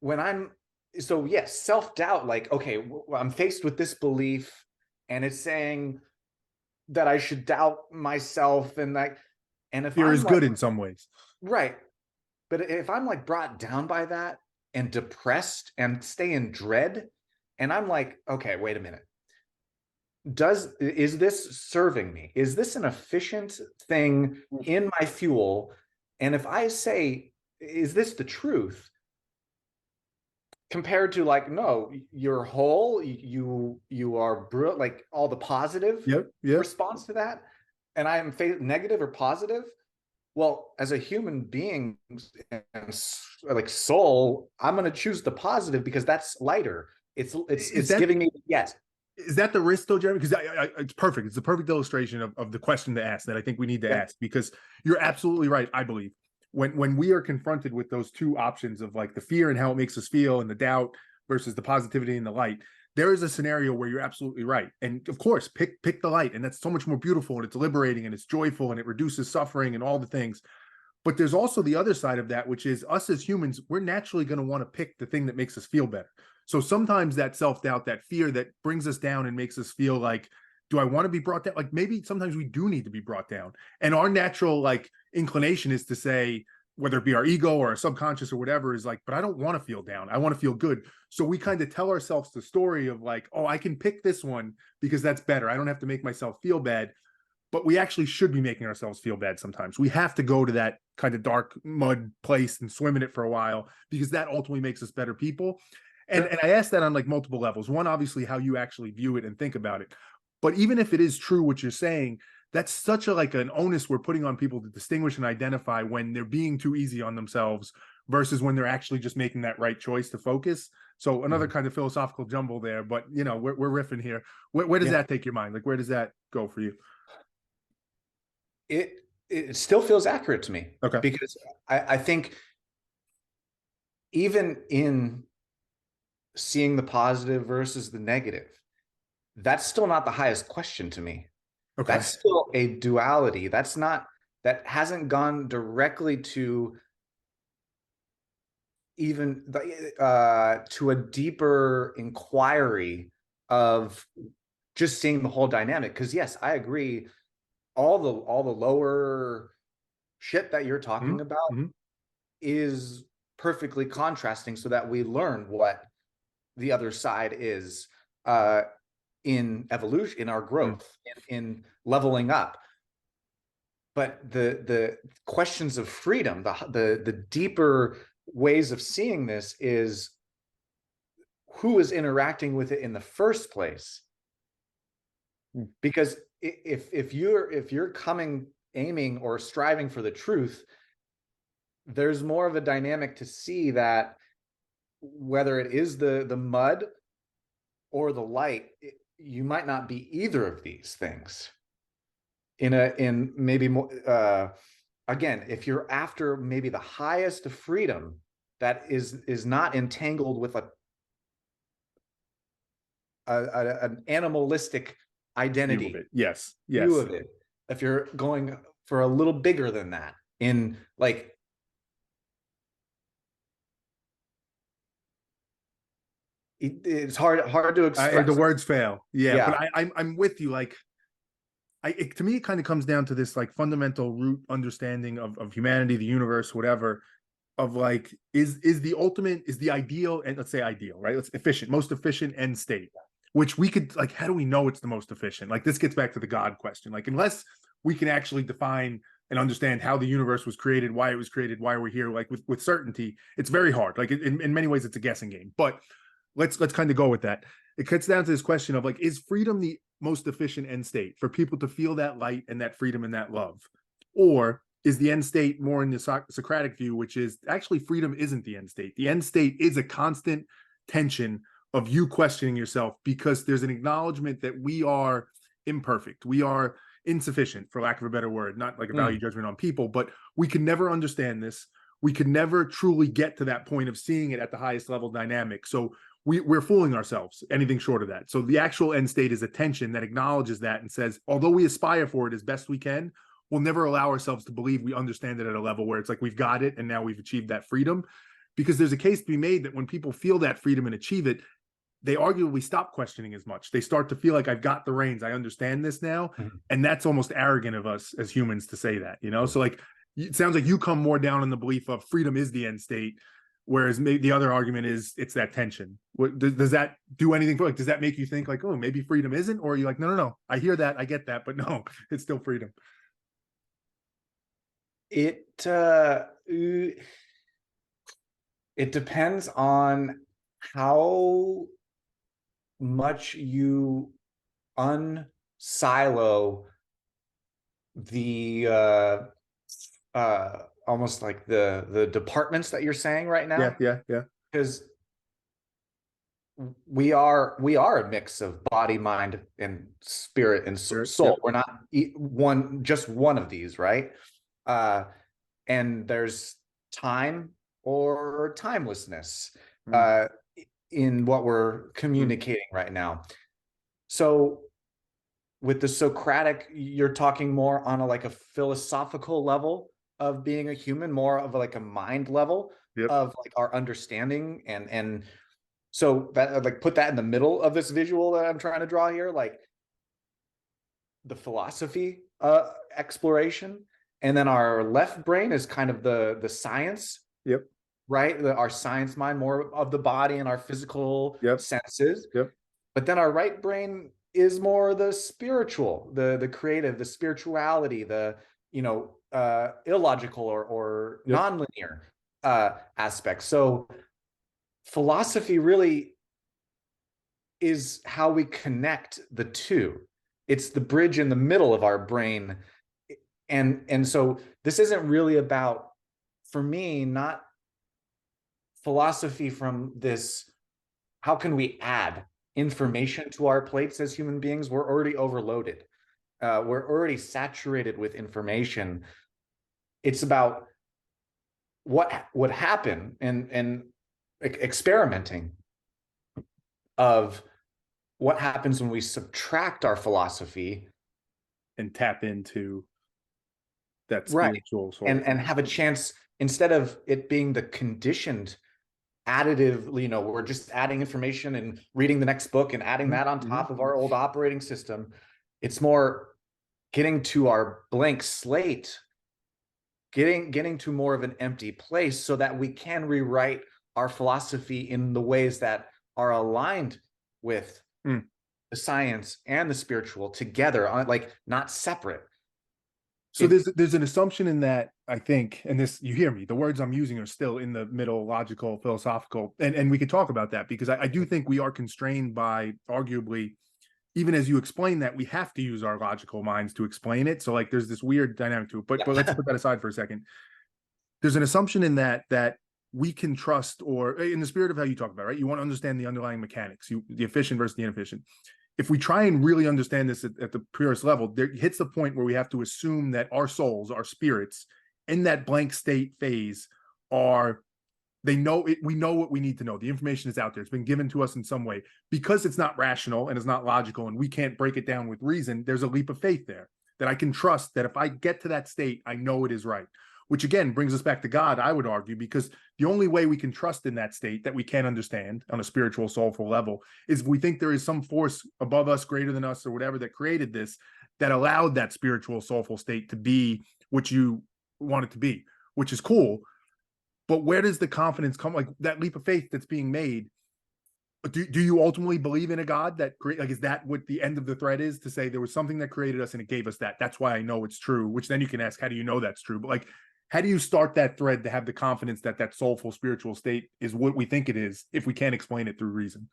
when I'm so yes, self-doubt, like, okay, I'm faced with this belief and it's saying that I should doubt myself and like, and if Fear I'm is like, good in some ways. right, but if I'm like brought down by that and depressed and stay in dread, and I'm like, okay, wait a minute. Is this serving me? Is this an efficient thing in my fuel? And if I say, is this the truth? Compared to like, no, you're whole, you are like all the positive Yep, yep. response to that, and I am negative or positive. Well, as a human being and like soul, I'm going to choose the positive because that's lighter. Is It's that giving me yes. is that the risk though, Jeremy? Because it's perfect. It's a perfect illustration of the question to ask that I think we need to Yeah. ask, because you're absolutely right. I believe when we are confronted with those two options of like the fear and how it makes us feel and the doubt versus the positivity and the light, there is a scenario where you're absolutely right. And of course, pick the light, and that's so much more beautiful, and it's liberating, and it's joyful, and it reduces suffering and all the things. But there's also the other side of that, which is us as humans, we're naturally going to want to pick the thing that makes us feel better. So sometimes that self-doubt, that fear that brings us down and makes us feel like, do I want to be brought down? Like maybe sometimes we do need to be brought down. And our natural like inclination is to say, whether it be our ego or our subconscious or whatever, is like, but I don't want to feel down. I want to feel good. So we kind of tell ourselves the story of like, oh, I can pick this one because that's better. I don't have to make myself feel bad, but we actually should be making ourselves feel bad sometimes. We have to go to that kind of dark mud place and swim in it for a while, because that ultimately makes us better people. And Sure. I ask that on like multiple levels. One, obviously, how you actually view it and think about it. But even if it is true what you're saying, that's such a like an onus we're putting on people to distinguish and identify when they're being too easy on themselves versus when they're actually just making that right choice to focus. So another Mhm. kind of philosophical jumble there, but you know, we're riffing here. Where does Yeah. that take your mind? Like, where does that go for you? It still feels accurate to me Okay. because I think even in seeing the positive versus the negative, that's still not the highest question to me. Okay. That's still a duality. That hasn't gone directly to even to a deeper inquiry of just seeing the whole dynamic. Because yes, I agree. All the lower shit that you're talking Mm-hmm. about Mm-hmm. is perfectly contrasting so that we learn what the other side is uh, in evolution, in our growth, in leveling up. But the questions of freedom, the deeper ways of seeing this is who is interacting with it in the first place. Mm-hmm. Because if you're coming aiming or striving for the truth, there's more of a dynamic to see that whether it is the mud or the light, you might not be either of these things in maybe more again, if you're after maybe the highest of freedom that is not entangled with an animalistic View of identity it. Yes. view Yes. of it, if you're going for a little bigger than that in like it's hard to The express. words fail. Yeah, but Yeah. I'm with you. Like, to me, it kind of comes down to this like fundamental root understanding of humanity, the universe, whatever. Of like, is the ultimate, is the ideal, and let's say ideal, right? Let's efficient, most efficient end state, which we could like. How do we know it's the most efficient? Like, this gets back to the God question. Like, unless we can actually define and understand how the universe was created, why it was created, why we're here, like with certainty, it's very hard. Like in many ways, it's a guessing game. But let's kind of go with that. It cuts down to this question of like, is freedom the most efficient end state for people to feel that light and that freedom and that love? Or is the end state more in the Socratic view, which is actually freedom isn't the end state. The end state is a constant tension of you questioning yourself, because there's an acknowledgement that we are imperfect. We are insufficient, for lack of a better word, not like a value Mm. judgment on people, but we can never understand this. We can never truly get to that point of seeing it at the highest level dynamic. So we're fooling ourselves, anything short of that. So the actual end state is a tension that acknowledges that and says, although we aspire for it as best we can, we'll never allow ourselves to believe we understand it at a level where it's like we've got it and now we've achieved that freedom. because there's a case to be made that when people feel that freedom and achieve it, they arguably stop questioning as much. They start to feel like, I've got the reins, I understand this now. Mhm. And that's almost arrogant of us as humans to say that, you know? So like, it sounds like you come more down on the belief of freedom is the end state, whereas maybe the other argument is it's that tension. What does that do anything for, like, does that make you think like, oh, maybe freedom isn't? Or are you like, no, I hear that, I get that, but no, it's still freedom. It depends on how much you unsilo the almost like the departments that you're saying right now, Yeah. because we are a mix of body, mind, and spirit and Sure. soul. Yep. We're not just one of these, right? And there's time or timelessness Mm. uh in what we're Mm. communicating right now. So with the Socratic, you're talking more on a like a philosophical level of being a human, more of like a mind level Yep. of like our understanding. And so that, like, put that in the middle of this visual that I'm trying to draw here, like the philosophy exploration. And then our left brain is kind of the science, Yep. right? Our science mind, more of the body and our physical Yep. senses. Yep. But then our right brain is more the spiritual, the creative, the spirituality, the illogical or Yep. nonlinear aspects. So philosophy really is how we connect the two. It's the bridge in the middle of our brain. And so this isn't really about, for me, not philosophy from this, how can we add information to our plates as human beings? We're already overloaded. We're already saturated with information. It's about what would happen, and experimenting of what happens when we subtract our philosophy, And tap into that right? spiritual and soul. and have a chance, instead of it being the conditioned additive, we're just adding information and reading the next book and adding that on Mm-hmm. top of our old operating system. It's more getting to our blank slate, getting to more of an empty place so that we can rewrite our philosophy in the ways that are aligned with Mm. the science and the spiritual together, like not separate. So It there's an assumption in that, I think, and this, you hear me, the words I'm using are still in the middle, logical, philosophical, and we could talk about that because I do think we are constrained by, arguably, even as you explain that, we have to use our logical minds to explain it. So like there's this weird dynamic to it. But let's Yeah. put that aside for a second. There's an assumption in that we can trust, or in the spirit of how you talk about, right? You want to understand the underlying mechanics, the efficient versus the inefficient. If we try and really understand this at the purest level, there hits the point where we have to assume that our souls, our spirits, in that blank state phase, are, they know it, we know what we need to know. The information is out there. It's been given to us in some way. Because it's not rational and it's not logical and we can't break it down with reason, there's a leap of faith there that I can trust that if I get to that state, I know it is right. Which again brings us back to God, I would argue, because the only way we can trust in that state that we can understand on a spiritual, soulful level is if we think there is some force above us, greater than us, or whatever, that created this, that allowed that spiritual, soulful state to be what you want it to be, which is cool. But where does the confidence come? Like that leap of faith that's being made. Do you ultimately believe in a God that create, like, is that what the end of the thread is, to say there was something that created us and it gave us that? That's why I know it's true, which then you can ask, how do you know that's true? But like, how do you start that thread to have the confidence that that soulful spiritual state is what we think it is if we can't explain it through reason?